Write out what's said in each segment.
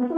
Welcome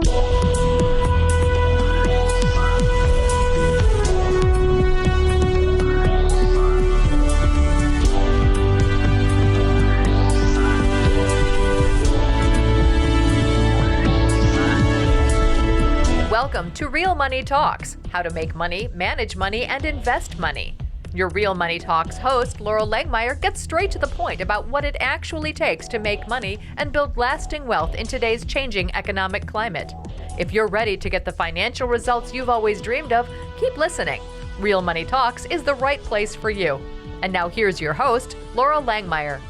to Real Money Talks, how to make money, manage money, and invest money. Your Real Money Talks host, Laurel Langmeyer, gets straight to the point about what it actually takes to make money and build lasting wealth in today's changing economic climate. If you're ready to get the financial results you've always dreamed of, keep listening. Real Money Talks is the right place for you. And now here's your host, Laurel Langmeyer.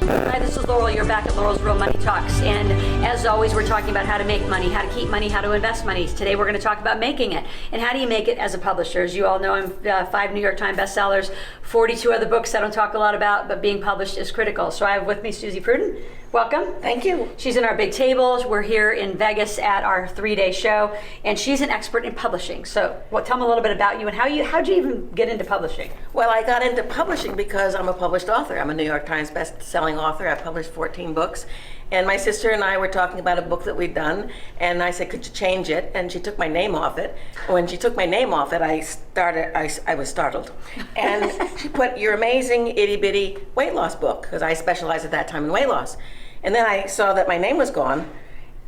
Hi, this is Laurel. You're back at Laurel's Real Money Talks. And as always, we're talking about how to make money, how to keep money, how to invest money. Today, we're going to talk about making it. And how do you make it as a publisher? As you all know, I'm 5 New York Times bestsellers, 42 other books I don't talk a lot about, but being published is critical. So I have with me Suzy Prudden. Welcome. Thank you. She's in our big table. We're here in Vegas at our 3-day show, and she's an expert in publishing. So tell me a little bit about you and how'd you even get into publishing? Well, I got into publishing because I'm a published author. I'm a New York Times best-selling author. I published 14 books. And my sister and I were talking about a book that we'd done, and I said, could you change it? And she took my name off it. When she took my name off it, I was startled. And she put your amazing itty bitty weight loss book, because I specialized at that time in weight loss. And then I saw that my name was gone,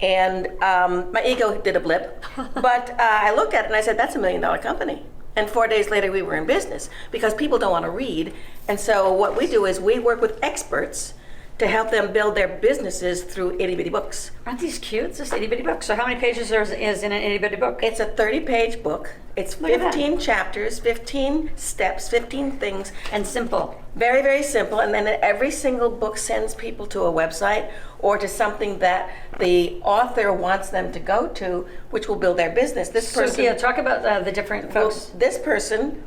and my ego did a blip. But I looked at it and I said, that's $1 million company. And 4 days later, we were in business because people don't want to read. And so what we do is we work with experts to help them build their businesses through Itty Bitty Books. Aren't these cute? It's just Itty Bitty Books. So how many pages is in an Itty Bitty book? It's a 30-page book. It's 15 chapters, 15 steps, 15 things. And simple. Very, very simple. And then every single book sends people to a website or to something that the author wants them to go to, which will build their business. This person. So, yeah, talk about the different folks. This person.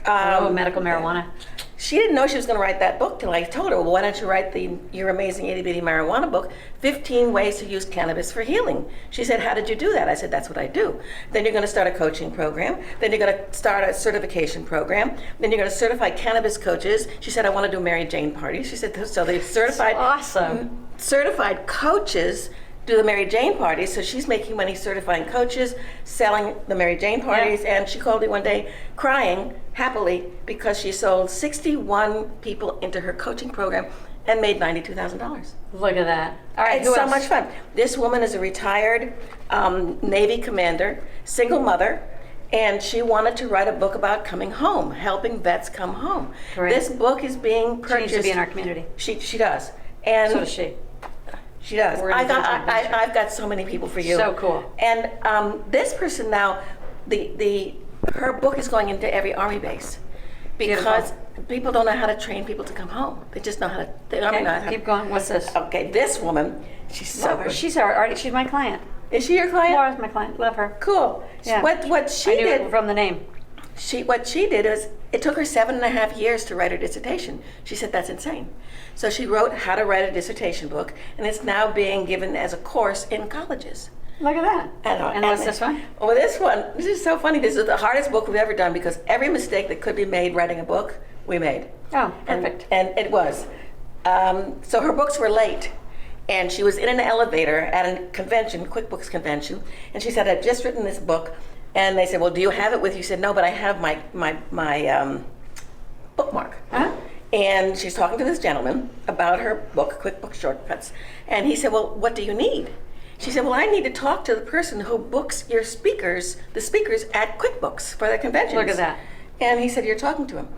Medical marijuana. She didn't know she was going to write that book till I told her, well, why don't you write your amazing Itty Bitty Marijuana book, 15 ways to use cannabis for healing. She said, how did you do that? I said, that's what I do. Then you're going to start a coaching program. Then you're going to start a certification program. Then you're going to certify cannabis coaches. She said, I want to do Mary Jane parties. She said, so they certified. Awesome. Certified coaches do the Mary Jane parties, so she's making money certifying coaches, selling the Mary Jane parties, and she called me one day crying happily because she sold 61 people into her coaching program and made $92,000. Look at that. All right, it's so much fun. This woman is a retired Navy commander, single mother, and she wanted to write a book about coming home, helping vets come home. Great. This book is being purchased. She needs to be in our community. She does. And so does she. She does. I've got so many people for you. So cool. And this person now, her book is going into every Army base because people don't know how to train people to come home. They just know how to. They don't know how to. Keep going. What's this? Okay, this woman, she's so good. She's my client. Is she your client? Laura's my client. Love her. Cool. Yeah. What she I knew did it from the name. What she did is, it took her 7.5 years to write her dissertation. She said, that's insane. So she wrote how to write a dissertation book, and it's now being given as a course in colleges. Look at that. And what's this one? Well, this is so funny. This is the hardest book we've ever done because every mistake that could be made writing a book, we made. Oh, perfect. And it was. So her books were late. And she was in an elevator at a convention, QuickBooks convention, and she said, I've just written this book. And they said, well, do you have it with you? She said, no, but I have my bookmark. Huh? And she's talking to this gentleman about her book, QuickBooks Shortcuts. And he said, well, what do you need? She said, well, I need to talk to the person who books the speakers at QuickBooks for their conventions. Look at that. And he said, you're talking to him.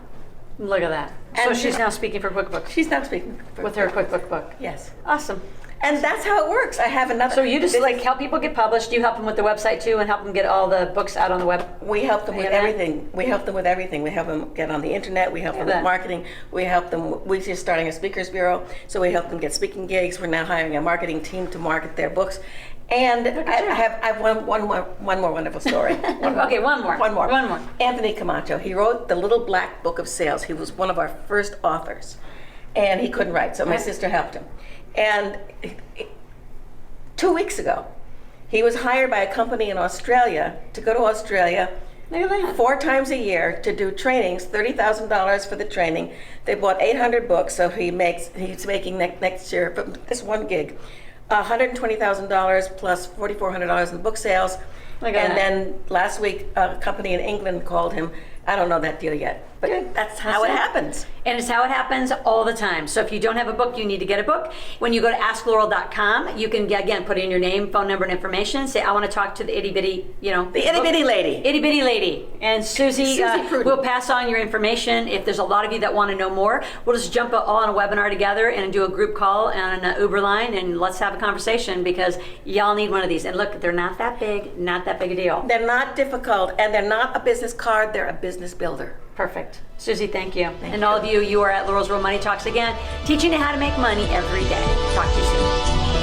Look at that. And so she's now speaking for QuickBooks. She's now speaking with her QuickBook book. Yes. Awesome. And that's how it works. I have another. So you just help people get published. You help them with the website too, and help them get all the books out on the web. We help them with everything. We help them with everything. We help them get on the internet. We help them with marketing. We help them. We're just starting a speakers bureau, so we help them get speaking gigs. We're now hiring a marketing team to market their books. And I have one more wonderful story. Okay, one more. Anthony Camacho. He wrote the Little Black Book of Sales. He was one of our first authors, and he couldn't write, so my sister helped him. And 2 weeks ago, he was hired by a company in Australia to go to Australia, Look at that. 4 times a year to do trainings, $30,000 for the training. They bought 800 books, so he's making next year, from this one gig, $120,000 plus $4,400 in book sales. Look at that. Then last week, a company in England called him. I don't know that deal yet, but that's how it happens. And it's how it happens all the time. So if you don't have a book, you need to get a book. When you go to asklaurel.com, you can, again, put in your name, phone number, and information. Say, I want to talk to the itty bitty, The itty bitty lady. Itty bitty lady. And Suzy Prudden. will pass on your information. If there's a lot of you that want to know more, we'll just jump all on a webinar together and do a group call on an Uber line, and let's have a conversation, because y'all need one of these. And look, they're not that big, not that big a deal. They're not difficult, and they're not a business card, they're a business builder. Perfect. Suzy, thank you. Thank and you. all of you, you are at Laurel's Real Money Talks again, teaching you how to make money every day. Talk to you soon.